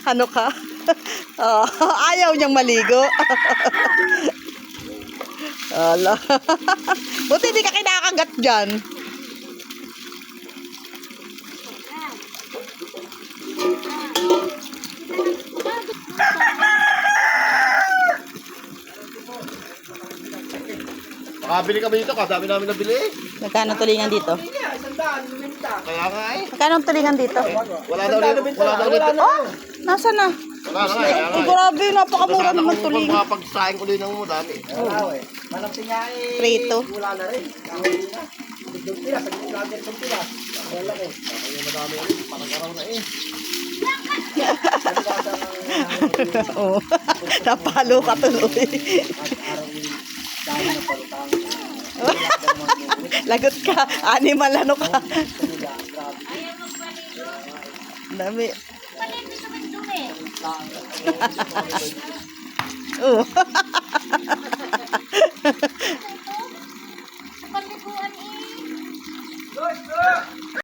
Ano ka? Oh, ayaw niyang maligo. Ala. Buti hindi ka kinakagat dyan. Makabili kami dito, kadami namin nabili. Magkano tulingan dito? Kaya nga eh. Magkano tulingan dito? Wala daw ulit. Oh, nasa na? Wala na nga. Ay, grabe, napakamura Sana naman kung tulingan. makapagsahin ko din ng mo dati. Malaki niya eh. Prito. Wala na rin. Doon pila, sa vlogger doon pila. Wala ko. Kaya madami ulit, pakagaraw na eh. Oh, napalo ka tuloy. Lagot ka, animal ano ka. Dami. Oh.